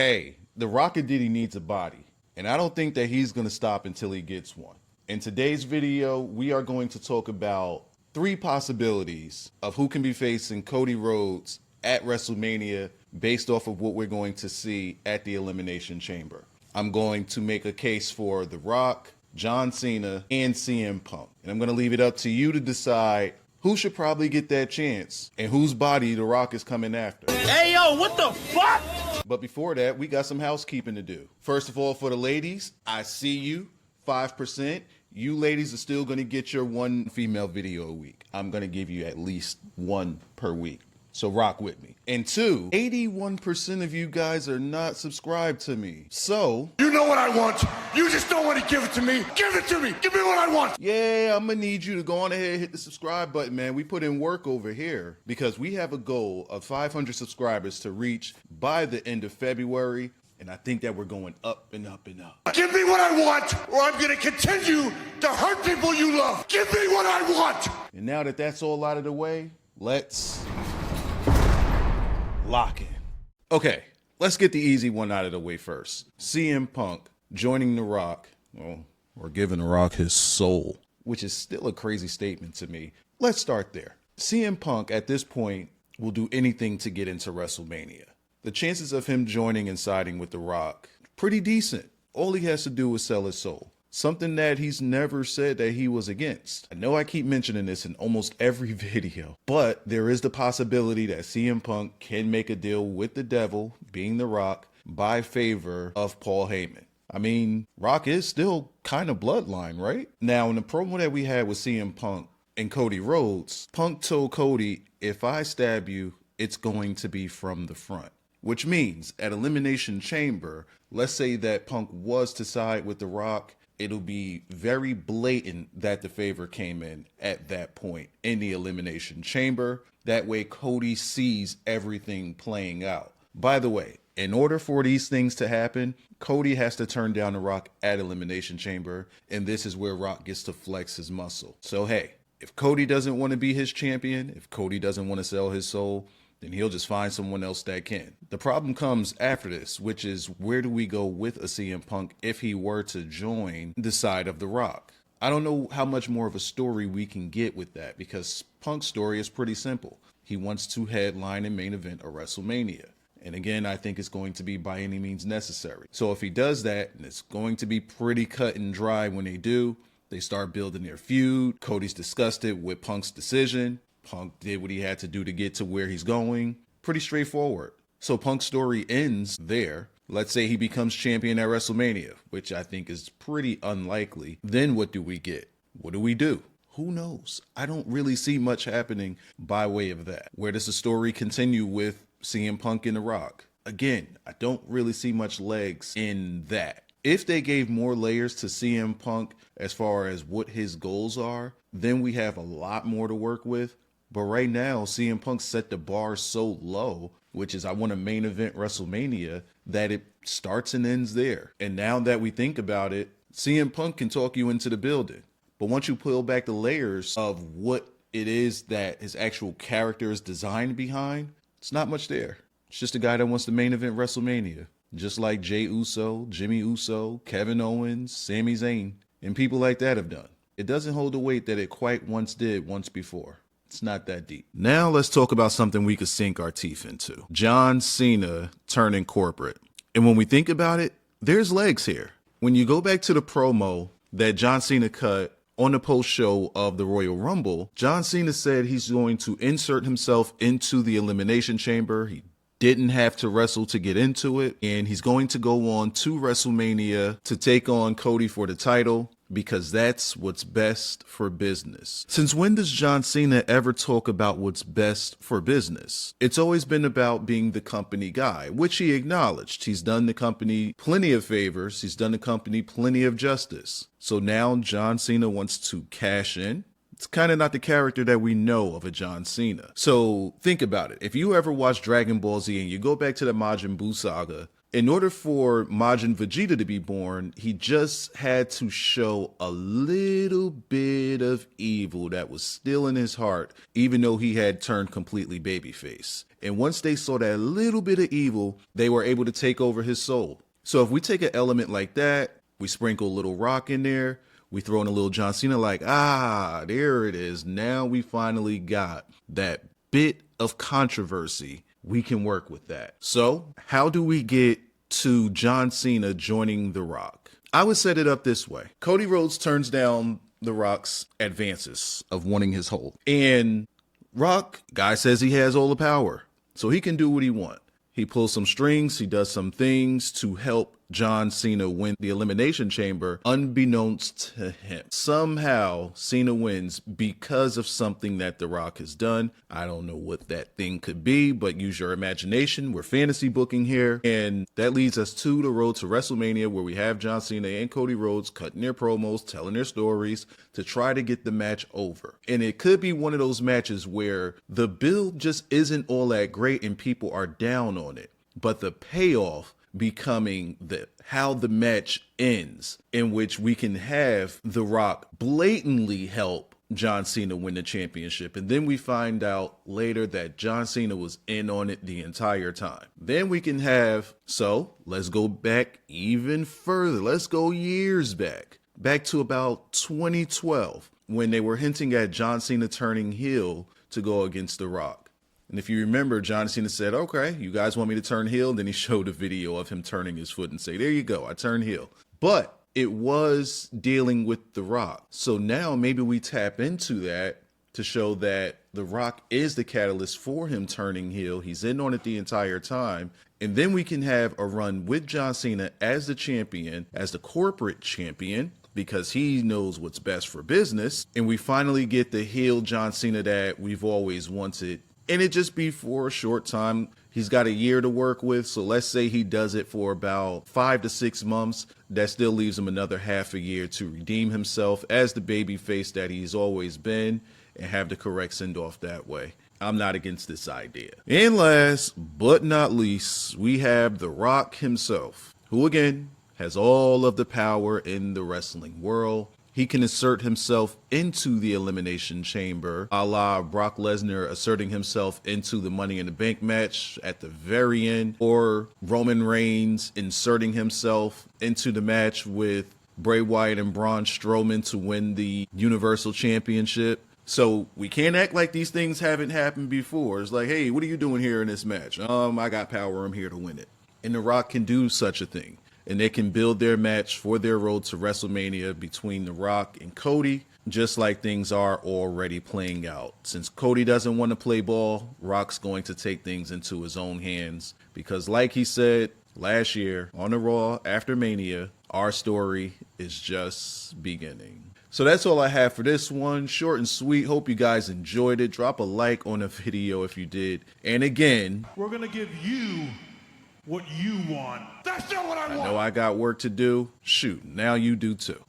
Hey, The Rock and Diddy needs a body, and I don't think that he's going to stop until he gets one. In today's video, we are going to talk about 3 possibilities of who can be facing Cody Rhodes at WrestleMania based off of what we're going to see at the Elimination Chamber. I'm going to make a case for The Rock, John Cena, and CM Punk. And I'm going to leave it up to you to decide who should probably get that chance and whose body The Rock is coming after. Hey, yo, what the fuck? But before that, we got some housekeeping to do. First of all, for the ladies, I see you, 5%. You ladies are still going to get your 1 female video a week. I'm going to give you at least 1 per week. So rock with me. And 2, 81% of you guys are not subscribed to me. So, you know what I want. You just don't want to give it to me. Give it to me. Give me what I want. yeah, I'm going to need you to go on ahead and hit the subscribe button, man. We put in work over here because we have a goal of 500 subscribers to reach by the end of February. And I think that we're going up and up and up. Give me what I want, or I'm going to continue to hurt people you love. Give me what I want. And now that that's all out of the way, let's lock in. Okay, let's get the easy one out of the way first. CM Punk joining The Rock, well, or giving The Rock his soul, which is still a crazy statement to me. Let's start there. CM Punk at this point will do anything to get into WrestleMania. The chances of him joining and siding with The Rock, pretty decent. All he has to do is sell his soul. Something that he's never said that he was against. I know I keep mentioning this in almost every video, but there is the possibility that CM Punk can make a deal with the devil, being The Rock, by favor of Paul Heyman. I mean, Rock is still kind of bloodline, right? Now, in the promo that we had with CM Punk and Cody Rhodes, Punk told Cody, if I stab you, it's going to be from the front. Which means at Elimination Chamber, let's say that Punk was to side with The Rock, it'll be very blatant that the favor came in at that point in the Elimination Chamber. That way Cody sees everything playing out. By the way, in order for these things to happen, Cody has to turn down The Rock at Elimination Chamber, and this is where Rock gets to flex his muscle. So hey, if Cody doesn't want to be his champion, if Cody doesn't want to sell his soul, then he'll just find someone else that can. The problem comes after this, which is where do we go with a CM Punk if he were to join the side of The Rock? I don't know how much more of a story we can get with that because Punk's story is pretty simple. He wants to headline and main event a WrestleMania. And again, I think it's going to be by any means necessary. So if he does that, and it's going to be pretty cut and dry when they do, they start building their feud. Cody's disgusted with Punk's decision. Punk did what he had to do to get to where he's going. Pretty straightforward. So Punk's story ends there. Let's say he becomes champion at WrestleMania, which I think is pretty unlikely. Then what do we get? What do we do? Who knows? I don't really see much happening by way of that. Where does the story continue with CM Punk and The Rock? Again, I don't really see much legs in that. If they gave more layers to CM Punk as far as what his goals are, then we have a lot more to work with. But right now, CM Punk set the bar so low, which is I want to main event WrestleMania, that it starts and ends there. And now that we think about it, CM Punk can talk you into the building. But once you peel back the layers of what it is that his actual character is designed behind, it's not much there. It's just a guy that wants to main event WrestleMania. Just like Jey Uso, Jimmy Uso, Kevin Owens, Sami Zayn, and people like that have done. It doesn't hold the weight that it quite once did once before. It's not that deep. Now let's talk about something we could sink our teeth into. John Cena turning corporate. And when we think about it, there's legs here. When you go back to the promo that John Cena cut on the post show of the Royal Rumble, John Cena said he's going to insert himself into the Elimination Chamber. He didn't have to wrestle to get into it. And he's going to go on to WrestleMania to take on Cody for the title, because that's what's best for business. Since when does John Cena ever talk about what's best for business? It's always been about being the company guy, which he acknowledged. He's done the company plenty of favors. He's done the company plenty of justice. So now John Cena wants to cash in. It's kind of not the character that we know of a John Cena. So think about it. If you ever watch Dragon Ball Z and you go back to the Majin Buu saga, In order for Majin Vegeta to be born, he just had to show a little bit of evil that was still in his heart, even though he had turned completely babyface. And once they saw that little bit of evil, they were able to take over his soul. So if we take an element like that, we sprinkle a little Rock in there, we throw in a little John Cena, like, there it is. Now we finally got that bit of controversy. We can work with that. So how do we get to John Cena joining The Rock? I would set it up this way. Cody Rhodes turns down The Rock's advances of wanting his hold. And Rock, guy says he has all the power, so he can do what he wants. He pulls some strings, he does some things to help John Cena win the Elimination Chamber, unbeknownst to him. Somehow, Cena wins because of something that The Rock has done. I don't know what that thing could be, but use your imagination. We're fantasy booking here. And that leads us to the road to WrestleMania, where we have John Cena and Cody Rhodes cutting their promos, telling their stories to try to get the match over. And it could be one of those matches where the build just isn't all that great and people are down on it. But the payoff becoming how the match ends, in which we can have The Rock blatantly help John Cena win the championship. And then we find out later that John Cena was in on it the entire time. Then we can have, so let's go back even further. Let's go years back to about 2012, when they were hinting at John Cena turning heel to go against The Rock. And if you remember, John Cena said, okay, you guys want me to turn heel? Then he showed a video of him turning his foot and say, there you go, I turned heel. But it was dealing with The Rock. So now maybe we tap into that to show that The Rock is the catalyst for him turning heel. He's in on it the entire time. And then we can have a run with John Cena as the champion, as the corporate champion, because he knows what's best for business. And we finally get the heel John Cena that we've always wanted. And it just be for a short time. He's got a year to work with. So let's say he does it for about 5 to 6 months. That still leaves him another half a year to redeem himself as the babyface that he's always been and have the correct send off that way. I'm not against this idea. And last but not least, we have The Rock himself, who again has all of the power in the wrestling world. He can insert himself into the Elimination Chamber, a la Brock Lesnar asserting himself into the Money in the Bank match at the very end, or Roman Reigns inserting himself into the match with Bray Wyatt and Braun Strowman to win the Universal Championship. So we can't act like these things haven't happened before. It's like, hey, what are you doing here in this match? I got power, I'm here to win it. And The Rock can do such a thing. And they can build their match for their road to WrestleMania between The Rock and Cody, just like things are already playing out. Since Cody doesn't want to play ball, Rock's going to take things into his own hands. Because like he said last year on the Raw after Mania, our story is just beginning. So that's all I have for this one. Short and sweet. Hope you guys enjoyed it. Drop a like on the video if you did. And again, We're going to give you what you want. That's not what I want. I know I got work to do. Shoot, now you do too.